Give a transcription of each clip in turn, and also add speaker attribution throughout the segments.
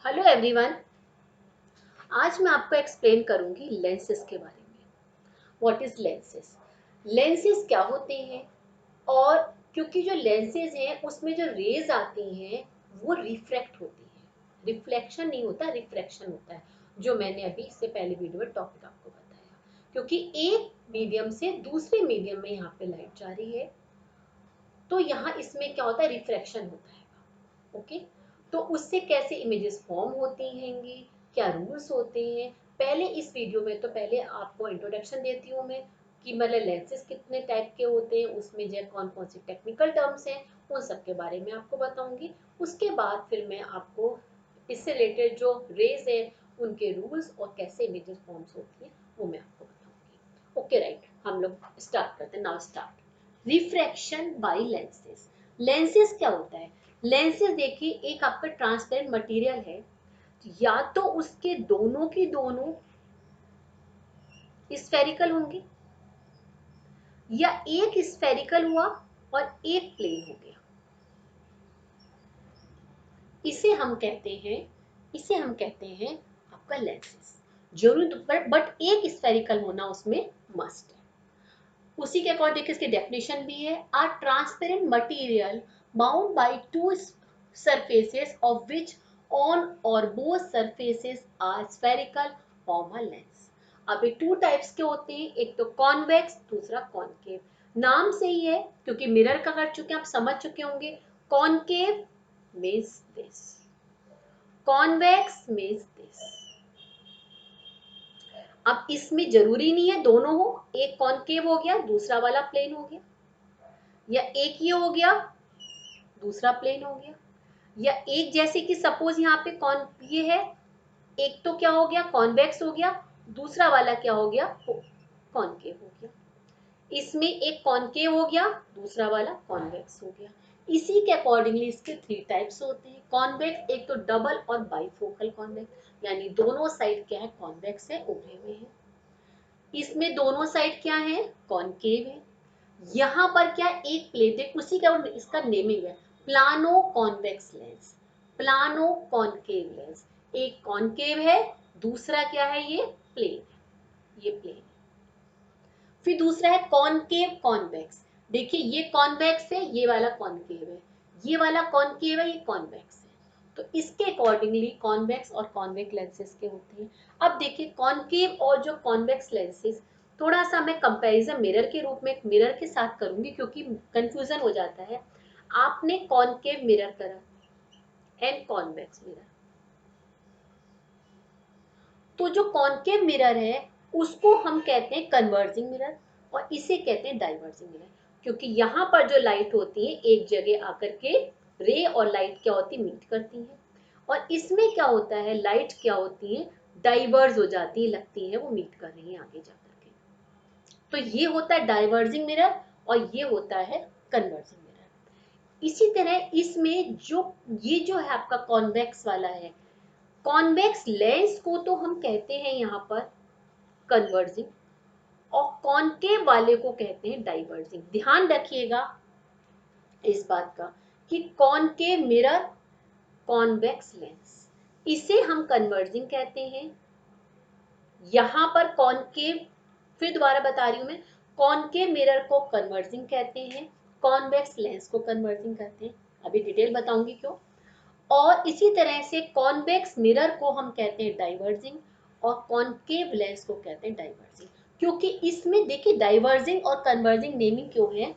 Speaker 1: Hello everyone. आज मैं आपको एक्सप्लेन करूंगी लेंसेज के बारे में। What is lenses? लेंसेज क्या होते हैं? और क्योंकि जो लेंसेज हैं उसमें जो रेज आती हैं वो रिफ्रैक्ट होती है, रिफ्लेक्शन नहीं होता, रिफ्रैक्शन होता है, जो मैंने अभी इससे पहले वीडियो में टॉपिक आपको बताया। क्योंकि एक मीडियम से दूसरे मीडियम में यहाँ पे लाइट जा रही है, तो यहाँ इसमें क्या होता है, रिफ्रैक्शन होता है। ओके, तो उससे कैसे इमेजेस फॉर्म होती हैंगी, क्या रूल्स होते हैं, पहले इस वीडियो में तो पहले आपको इंट्रोडक्शन देती हूँ मैं कि मतलब लेंसेज कितने टाइप के होते हैं, उसमें जो कौन कौन सी टेक्निकल टर्म्स हैं उन सब के बारे में आपको बताऊंगी। उसके बाद फिर मैं आपको इससे रिलेटेड जो रेज है उनके रूल्स और कैसे इमेजेस फॉर्म्स होती हैं वो मैं आपको बताऊंगी। ओके राइट, हम लोग स्टार्ट करते हैं। Now start. Refraction by lenses. Lenses क्या होता है? लेंसेज देखिए, एक आपका ट्रांसपेरेंट मटेरियल है, या तो उसके दोनों की दोनों स्फेरिकल होंगे, या एक स्फेरिकल हुआ और एक प्लेन हो गया। इसे हम कहते हैं, इसे हम कहते हैं आपका लेंसेज। जरूरी तो बट एक स्फेरिकल होना उसमें मस्ट है। उसी के अकॉर्डिंग देखिए इसकी डेफिनेशन भी है, a transparent material bound by two surfaces of which on or both surfaces are spherical form a lens। अब ये टू टाइप्स के होते हैं, एक तो कॉन्वेक्स, दूसरा कॉनकेव। नाम से ही है, क्योंकि मिरर का कर चुके हैं आप, समझ चुके होंगे। Concave means this, convex means this. अब इसमें जरूरी नहीं है दोनों हो, एक कॉनकेव हो गया दूसरा वाला प्लेन हो गया, या एक ये हो गया दूसरा प्लेन हो गया, या एक जैसे कि सपोज यहाँ पे कौन ये है, एक तो क्या हो गया कॉन्वेक्स हो गया, दूसरा वाला क्या हो गया कॉनकेव हो गया। इसमें एक कॉनकेव हो गया दूसरा वाला कॉन्वेक्स हो गया। इसी के अकॉर्डिंगली इसके थ्री टाइप्स होते हैं कॉन्वेक्स। एक तो डबल और बाइफोकल कॉन्वेक्स, यानी दोनों साइड क्या है कॉन्वेक्स है, उभरे हुए हैं। इसमें दोनों साइड क्या है कॉनकेव है। यहाँ पर क्या एक प्लेन है, उसी का इसका नेमिंग है plano convex lens, plano concave lens. एक कॉनकेव है, दूसरा क्या है ये प्लेन, ये प्लेन। फिर दूसरा है कॉनकेव कॉन्वेक्स। देखिए ये कॉन्वेक्स है, ये वाला कॉनकेव है, ये वाला कॉनकेव है, ये कॉन्वेक्स है। तो इसके अकॉर्डिंगली कॉन्वेक्स और कॉन्वेक्स लेंसेज के होते हैं। अब देखिए कॉनकेव और जो कॉन्वेक्स लेंसेज, थोड़ा सा मैं कंपैरिजन मिरर के रूप में एक मिरर के साथ करूंगी क्योंकि कंफ्यूजन हो जाता है। आपने कॉनकेव मिरर करा एंड कॉन्वेक्स मिरर, तो जो कॉनकेव मिरर है उसको हम कहते हैं कन्वर्जिंग मिरर और इसे कहते हैं डाइवर्जिंग मिरर। क्योंकि यहाँ पर जो लाइट होती है एक जगह आकर के रे और लाइट क्या होती है मीट करती है, और इसमें क्या होता है लाइट क्या होती है डाइवर्ज हो जाती है, लगती है वो मीट कर रही है आगे जाकर के। तो ये होता है डाइवर्जिंग मिरर और ये होता है कन्वर्जिंग मिरर। इसी तरह इसमें जो ये जो है आपका कॉन्वेक्स वाला है, कॉन्वेक्स लेंस को तो हम कहते हैं यहाँ पर कन्वर्जिंग, और कॉनकेव वाले को कहते हैं डाइवर्जिंग। ध्यान रखिएगा इस बात का कि कॉनकेव मिरर, कॉन्वेक्स लेंस, इसे हम कन्वर्जिंग कहते हैं। यहां पर कॉनकेव, फिर दोबारा बता रही हूं मैं, कॉनकेव मिरर को कन्वर्जिंग कहते हैं, कॉन्वेक्स लेंस को कन्वर्जिंग कहते हैं। अभी डिटेल बताऊंगी क्यों। और इसी तरह से कॉन्वेक्स मिरर को हम कहते हैं डाइवर्जिंग और कॉनकेव लेंस को कहते हैं डाइवर्जिंग। क्योंकि इसमें देखिए डाइवर्जिंग और कन्वर्जिंग नेमिंग क्यों है,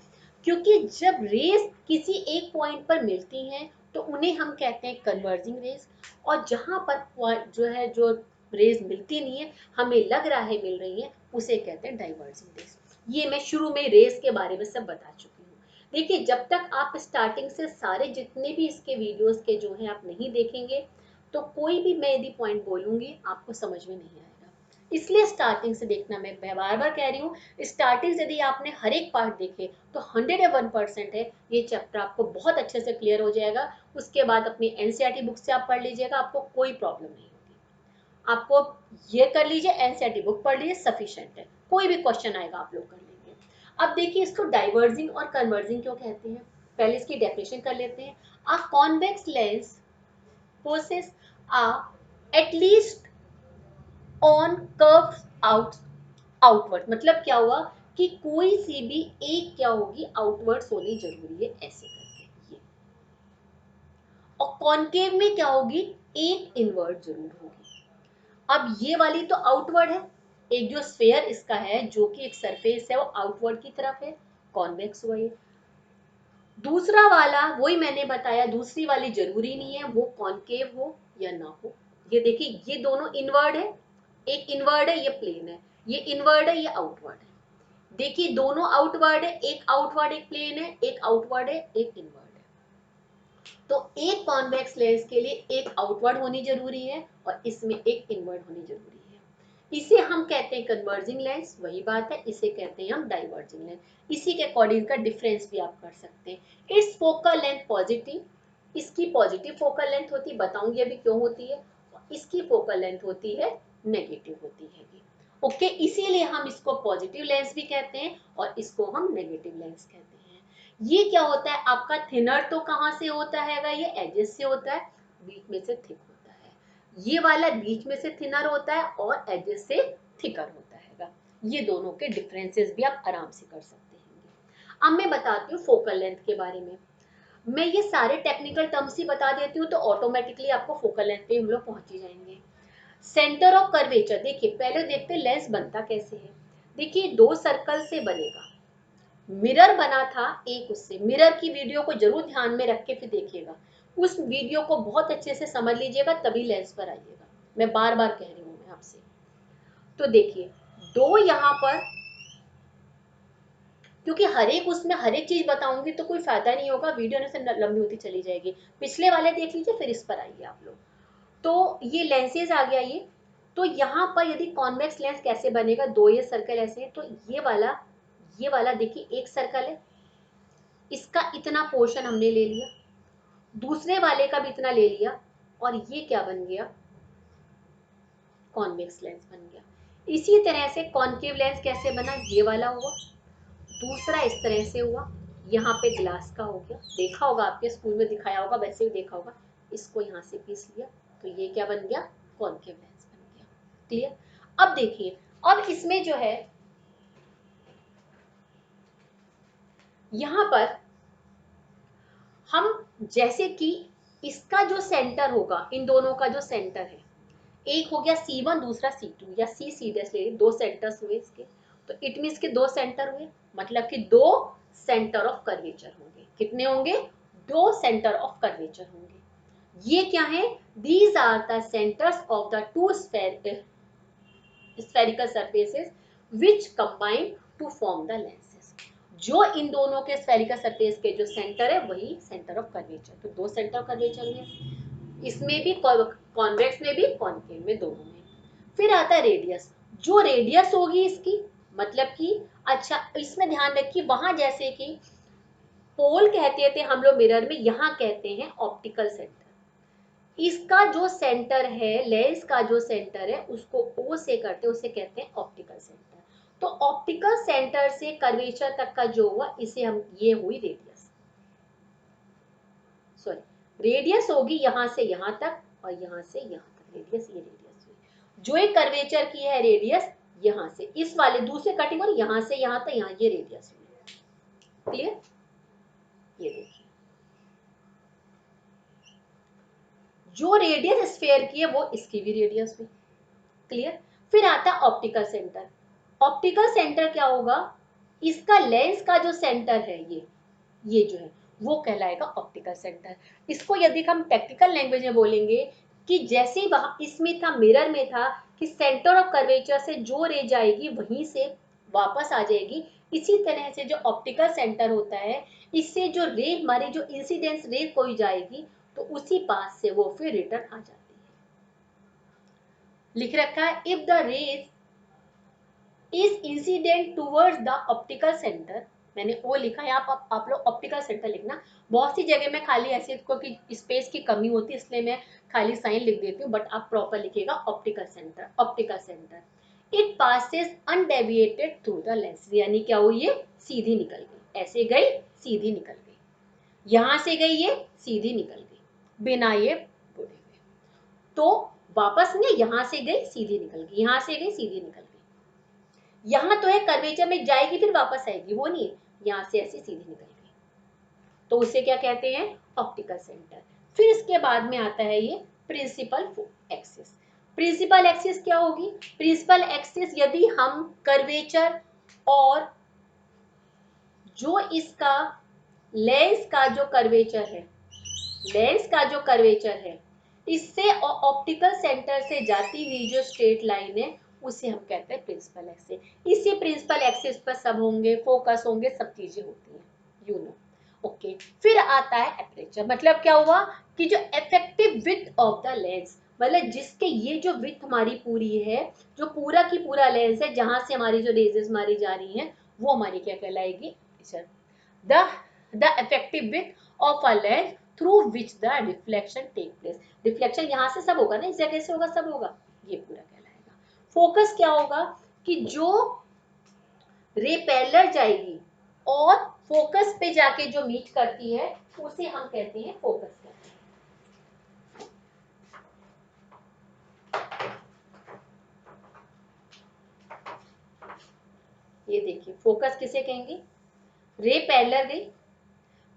Speaker 1: क्योंकि जब रेस किसी एक पॉइंट पर मिलती हैं तो उन्हें हम कहते हैं कन्वर्जिंग रेस, और जहां पर जो है जो रेस मिलती नहीं है, हमें लग रहा है मिल रही है, उसे कहते हैं डाइवर्जिंग रेस। ये मैं शुरू में रेस के बारे में सब बता चुकी हूँ। देखिए जब तक आप स्टार्टिंग से सारे जितने भी इसके वीडियोस के जो हैं आप नहीं देखेंगे तो कोई भी मैं यदि पॉइंट बोलूंगी आपको समझ में नहीं आएगा। इसलिए स्टार्टिंग से देखना, मैं बार बार कह रही हूँ, स्टार्टिंग से यदि आपने हर एक पार्ट देखे तो 101% है ये चैप्टर आपको बहुत अच्छे से क्लियर हो जाएगा। उसके बाद अपनी एनसीईआरटी बुक से आप पढ़ लीजिएगा, आपको कोई प्रॉब्लम नहीं होगी। आपको ये कर लीजिए, एनसीईआरटी बुक पढ़ लीजिए, सफिशिएंट है। कोई भी क्वेश्चन आएगा आप लोग कर लेंगे। अब देखिए इसको डाइवर्जिंग और कन्वर्जिंग क्यों कहते हैं, पहले इसकी डेफिनेशन कर लेते हैं। A convex lens possess are at least on curves outward, मतलब क्या हुआ कि कोई सी भी एक क्या होगी आउटवर्ड्स होनी जरूरी है, ऐसे करके ये। और कॉनकेव में क्या होगी, एक इनवर्ड जरूर होगी। अब ये वाली तो आउटवर्ड है, एक जो स्फेयर इसका है जो कि एक सरफेस है वो आउटवर्ड की तरफ है, कॉन्वेक्स हुआ ये। दूसरा वाला वही मैंने बताया, दूसरी वाली जरूरी नहीं है वो कॉनकेव हो या ना हो। ये देखिए ये दोनों इनवर्ड है, एक इनवर्ड है ये प्लेन है, ये इनवर्ड है ये आउटवर्ड है। देखिए दोनों आउटवर्ड है, एक आउटवर्ड एक प्लेन है, एक आउटवर्ड है एक इनवर्ड है। तो एक कॉन्वेक्स लेंस के लिए एक आउटवर्ड होनी जरूरी है और इसमें एक इनवर्ड होनी जरूरी है। इसे हम कहते हैं कन्वर्जिंग लेंस, वही बात है, इसे कहते हैं हम डाइवर्जिंग लेंस। इसी के अकॉर्डिंग का डिफरेंस भी आप कर सकते हैं। इट्स फोकल लेंथ पॉजिटिव, इसकी पॉजिटिव फोकल लेंथ होती है, बताऊंगी अभी क्यों होती है। इसकी फोकल लेंथ होती है नेगेटिव होती है। ओके, इसीलिए हम इसको पॉजिटिव लेंस भी कहते हैं और इसको हम नेगेटिव लेंस कहते हैं। ये क्या होता है आपका थिनर, तो कहाँ से होता है, ये एजेस से होता है, बीच में से थिक होता है। ये वाला बीच में से थिनर होता है और एजेस से थिकर होता है। ये दोनों के डिफरेंसेस भी आप आराम से कर सकते हैं। अब मैं बताती हूँ फोकल लेंथ के बारे में। मैं ये सारे टेक्निकल टर्म्स ही बता देती हूँ तो ऑटोमेटिकली आपको फोकल लेंथ पे हम लोग पहुंच ही जाएंगे। सेंटर ऑफ कर्वेचर, देखिए पहले देखते हैं लेंस बनता कैसे है। देखिए दो सर्कल से बनेगा, मिरर बना था एक, उससे मिरर की वीडियो को जरूर ध्यान में रख के फिर देखिएगा, उस वीडियो को बहुत अच्छे से समझ लीजिएगा तभी लेंस पर आइएगा, मैं बार बार कह रही हूँ मैं आपसे। तो देखिए दो यहाँ पर, क्योंकि हर एक उसमें हर एक चीज बताऊंगी तो कोई फायदा नहीं होगा, वीडियो से लंबी होती चली जाएगी। पिछले वाले देख लीजिए फिर इस पर आइए आप लोग। तो ये लेंसेज आ गया ये। तो यहाँ पर यदि कॉन्वेक्स लेंस कैसे बनेगा, दो ये सर्कल ऐसे है, तो ये वाला देखिए एक सर्कल है, इसका इतना पोर्शन हमने ले लिया, दूसरे वाले का भी इतना ले लिया, और ये क्या बन गया, कॉन्वेक्स लेंस बन गया। इसी तरह से कॉन्केव लेंस कैसे बना, ये वाला हुआ, दूसरा इस तरह से हुआ, यहाँ पे ग्लास का हो गया, देखा होगा आपके स्कूल में दिखाया होगा, वैसे भी देखा होगा। इसको यहाँ से पीस लिया तो ये क्या बन गया, कॉन्केव लेंस बन गया। क्लियर। अब देखिए, अब इसमें जो है यहाँ पर हम जैसे कि इसका जो सेंटर होगा, इन दोनों का जो सेंटर है, एक हो गया C1 दूसरा C2 या C ले, दो सेंटर्स हुए इसके, तो इट मीन्स के दो सेंटर हुए, मतलब कि दो सेंटर ऑफ कर्वेचर होंगे। कितने होंगे, दो सेंटर ऑफ कर्वेचर होंगे। ये क्या है, these are the centres of the two spherical surfaces which combine to form the lenses। जो इन दोनों के स्फेरिकल सरफेस के जो सेंटर है वही सेंटर ऑफ कर्वेचर, तो दो सेंटर ऑफ कर्वेचर हुए, इसमें भी कॉन्वेक्स में भी कॉन्केव में, दोनों में। फिर आता है रेडियस, जो रेडियस होगी इसकी, मतलब कि अच्छा इसमें ध्यान रखिए, वहां जैसे कि पोल कहते थे हम लोग मिरर में, यहाँ कहते हैं ऑप्टिकल सेंटर। इसका जो सेंटर है, लेंस का जो सेंटर है उसको ओ से करते हैं, उसे कहते हैं ऑप्टिकल सेंटर। तो ऑप्टिकल सेंटर से कर्वेचर तक का जो हुआ, इसे हम, ये हुई रेडियस, सॉरी रेडियस होगी यहाँ से यहाँ तक और यहाँ से यहाँ तक रेडियस, ये रेडियस हुई। जो एक कर्वेचर की है रेडियस, यहाँ से इस वाले दूसरे कटिंग और यहाँ से यहाँ तक, यहाँ ये रेडियस हुई। क्लियर। ये देखिए जो रेडियस स्फेयर की है वो इसकी भी रेडियस हुई। क्लियर। फिर आता है ऑप्टिकल सेंटर। ऑप्टिकल सेंटर क्या होगा, इसका लेंस का जो सेंटर है ये जो है वो कहलाएगा ऑप्टिकल सेंटर। इसको यदि हम टेक्निकल लैंग्वेज में बोलेंगे कि जैसे ही वहां इसमें था, मिरर में था कि सेंटर ऑफ कर्वेचर से जो रे जाएगी वहीं से वापस आ जाएगी, इसी तरह से जो ऑप्टिकल सेंटर होता है, इससे जो रे हमारी जो इंसिडेंस रे कोई जाएगी तो उसी पास से वो फिर रिटर्न आ जाती है। लिख रखा है if the rays is incident towards the optical centre, मैंने ओ लिखा है, आप लोग ऑप्टिकल सेंटर लिखना। बहुत सी जगह में खाली ऐसे क्योंकि स्पेस की कमी होती है इसलिए मैं खाली साइन लिख देती हूँ, बट आप प्रॉपर लिखिएगा optical centre, optical centre. It passes undeviated through the lens, यानी क्या हुई, ये सीधी निकल गई, ऐसे गई सीधी निकल गई, यहां से गई ये सीधी निकल गई बिना ये बुरे हुए। तो वापस नहीं, यहां से गई सीधी निकल गई, यहां से गई सीधी निकल गई। यहां तो है कर्वेचर में जाएगी फिर वापस आएगी, वो नहीं है, यहां से ऐसे सीधी निकल गई, तो उसे क्या कहते हैं, ऑप्टिकल सेंटर। फिर इसके बाद में आता है ये प्रिंसिपल एक्सिस। प्रिंसिपल एक्सिस क्या होगी, प्रिंसिपल एक्सिस यदि हम कर्वेचर और जो इसका लेंस का जो कर्वेचर है, लेंस का जो कर्वेचर है, इससे ऑप्टिकल सेंटर से जाती हुई जो स्ट्रेट लाइन है उसे हम कहते हैं प्रिंसिपल एक्सिस। इसी प्रिंसिपल एक्सिस पर सब होंगे, फोकस होंगे, सब चीजें होती हैं, यू नो। ओके, फिर आता है एपरेचर। मतलब क्या हुआ कि जो effective width of the lens, मतलब जिसके ये जो विड्थ हमारी पूरी है, जो पूरा की पूरा लेंस है, जहां से हमारी जो रेजेस मारी जा रही हैं, वो हमारी क्या कहलाएगी, aperture. The effective width of a lens through which the reflection take place. Reflection यहाँ से सब होगा ना, इस जगह से होगा, सब होगा, ये पूरा कहलाएगा। फोकस क्या होगा कि जो रे पैरेलल जाएगी और फोकस पे जाके जो मीट करती है उसे हम कहते हैं फोकस करते हैं। ये देखिए फोकस किसे कहेंगे, रे पैरेलल गई,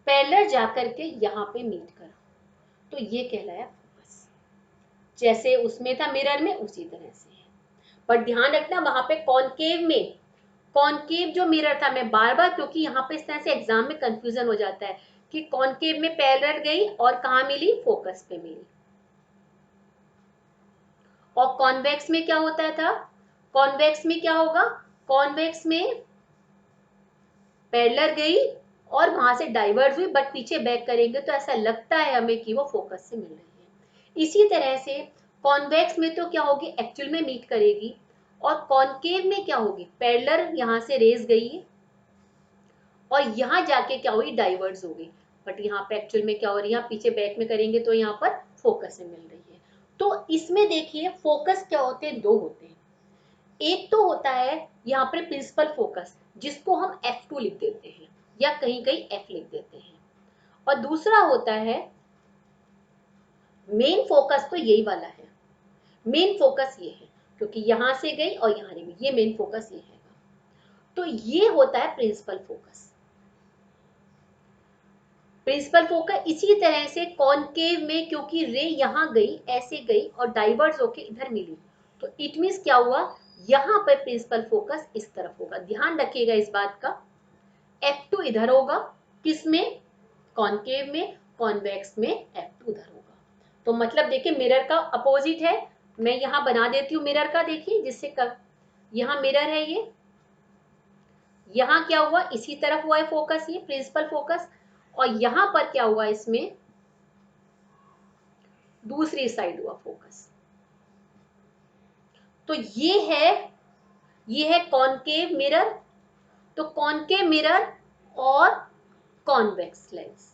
Speaker 1: पैरेलल जाकर के यहाँ पे मीट करा, तो ये कहलाया फोकस। जैसे उसमें था मिरर में, उसी तरह से है। पर ध्यान रखना वहां पे कॉनकेव में, कॉनकेव जो मिरर था, मैं बार बार, क्योंकि यहाँ पे इस तरह से एग्जाम में कंफ्यूजन हो जाता है कि कॉनकेव में पैरेलल गई और कहाँ मिली, फोकस पे मिली। और कॉन्वेक्स में क्या होता था, कॉन्वेक्स में क्या होगा, कॉन्वेक्स में पैरेलल गई और वहां से डाइवर्ज हुई, बट पीछे बैक करेंगे तो ऐसा लगता है हमें कि वो फोकस से मिल रही है। इसी तरह से कॉन्वेक्स में तो क्या होगी, एक्चुअल में मीट करेगी, और कॉनकेव में क्या होगी, पैरेलल यहाँ से रेज गई और यहाँ जाके क्या हुई, डाइवर्स हो गई, बट यहाँ पे एक्चुअल में क्या हो रही है, पीछे बैक में करेंगे तो यहाँ पर फोकस से मिल रही है। तो इसमें देखिए फोकस क्या होते हैं, दो होते हैं। एक तो होता है यहाँ पर प्रिंसिपल फोकस, जिसको हम F2 लिख देते हैं या कहीं कहीं F लिख देते हैं, और दूसरा होता है मेन फोकस। तो यही वाला है मेन फोकस, ये है क्योंकि यहां से गई और यहां गई, ये मेन फोकस ये है। तो ये होता है प्रिंसिपल फोकस। प्रिंसिपल फोकस इसी तरह से कॉनकेव में, क्योंकि रे यहां गई, ऐसे गई और डाइवर्स होके इधर मिली, तो इट मींस क्या हुआ, यहां पर प्रिंसिपल फोकस इस तरफ होगा। ध्यान रखिएगा इस बात का, F2 इधर होगा, किसमें, कॉनकेव में, कॉन्वेक्स में F2 उधर होगा। तो मतलब देखिए मिरर का अपोजिट है, मैं यहां बना देती हूँ मिरर का, देखिए जिससे यहां मिरर है, ये यहां क्या हुआ, इसी तरफ हुआ है फोकस, ये प्रिंसिपल फोकस, और यहां पर क्या हुआ, इसमें दूसरी साइड हुआ फोकस। तो ये है कॉनकेव मिरर। तो कॉनकेव मिरर और कॉन्वेक्स लेंस,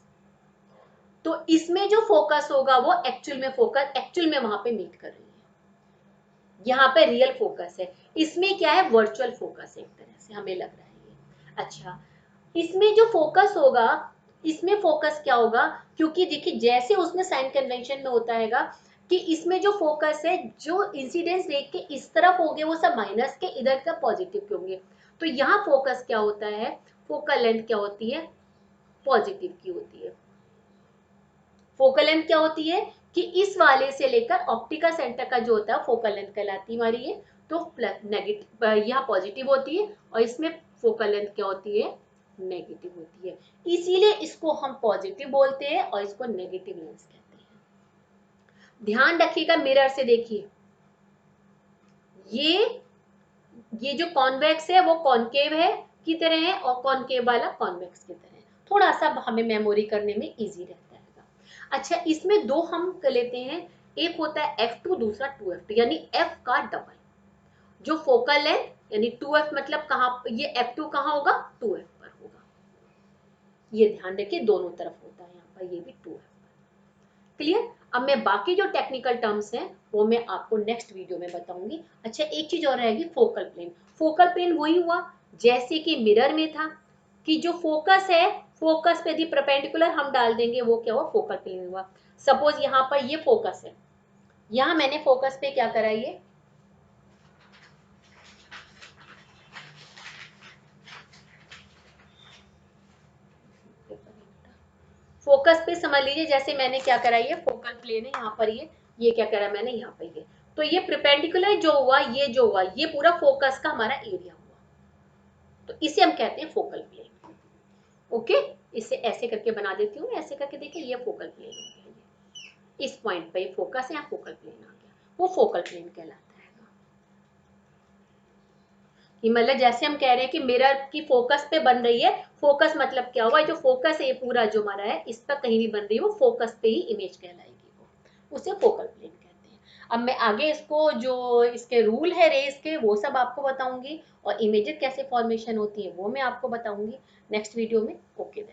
Speaker 1: तो इसमें जो फोकस होगा वो एक्चुअल में फोकस, एक्चुअल में वहां पे मीट कर रही है, यहाँ पे रियल फोकस है। इसमें क्या है, वर्चुअल फोकस है, एक तरह से हमें लग रहा है ये। अच्छा, इसमें जो फोकस होगा, इसमें फोकस क्या होगा, क्योंकि देखिए जैसे उसमें साइन कन्वेंशन में होता है कि इसमें जो फोकस है, जो इंसिडेंस रे के इस तरफ होंगे वो सब माइनस के, इधर का पॉजिटिव के होंगे। तो यहाँ फोकस क्या होता है, फोकल लेंथ क्या होती है, पॉजिटिव की होती है। फोकल लेंथ क्या होती है कि इस वाले से लेकर ऑप्टिकल सेंटर का जो होता है फोकल लेंथ कहलाती है हमारी ये। तो प्लस नेगेटिव, यहाँ पॉजिटिव होती है, और इसमें फोकल लेंथ क्या होती है, नेगेटिव होती है। इसीलिए इसको हम पॉजिटिव बोलते हैं और इसको नेगेटिव लेंस कहते हैं। ध्यान रखिएगा, मिरर से देखिए, ये जो कॉन्वेक्स है वो कॉनकेव है की तरह है, और कॉनकेव वाला कॉन्वेक्स की तरह है। थोड़ा सा हमें मेमोरी करने में इजी रहता है। अच्छा, इसमें दो हम कर लेते हैं, एक होता है F2, दूसरा 2F2, यानी F का डबल। जो फोकल है यानी 2F, मतलब कहाँ, ये F2 कहाँ होगा, 2F पर होगा। ये ध्यान रखिए, दोनों तरफ होता है, यहाँ पर ये भी 2F पर। क्लियर। अब मैं बाकी जो टेक्निकल टर्म्स हैं वो मैं आपको नेक्स्ट वीडियो में बताऊंगी। अच्छा, एक चीज और रहेगी, फोकल प्लेन। फोकल प्लेन वही हुआ जैसे कि मिरर में था कि जो फोकस है, फोकस पे यदि परपेंडिकुलर हम डाल देंगे वो क्या हुआ, फोकल प्लेन हुआ। सपोज यहाँ पर ये फोकस है, यहाँ मैंने फोकस पे क्या करा, ये फोकस पे समझ लीजिए, जैसे मैंने क्या करा, ये फोकल प्लेन है यहाँ पर, ये क्या करा मैंने यहाँ पर, ये तो ये परपेंडिकुलर जो हुआ, ये जो हुआ, ये पूरा फोकस का हमारा एरिया हुआ, तो इसे हम कहते हैं फोकल प्लेन। ओके, इसे ऐसे करके बना देती हूँ, ऐसे करके देखिए, ये फोकल प्लेन हो गया, ये इस पॉइंट पे फोकस है, यहाँ फोकल प्लेन आ गया, वो फोकल प्लेन कहलाता है। कि मतलब जैसे हम कह रहे हैं कि मिरर की फोकस पे बन रही है, फोकस मतलब क्या हुआ, जो फोकस है ये पूरा जो हमारा है, इस पर कहीं भी बन रही है, वो फोकस पे ही इमेज कहलाएगी, वो उसे फोकल प्लेन कहते हैं। अब मैं आगे इसको जो इसके रूल है रेस के, वो सब आपको बताऊंगी, और इमेजेस कैसे फॉर्मेशन होती है वो मैं आपको बताऊंगी नेक्स्ट वीडियो में। ओके।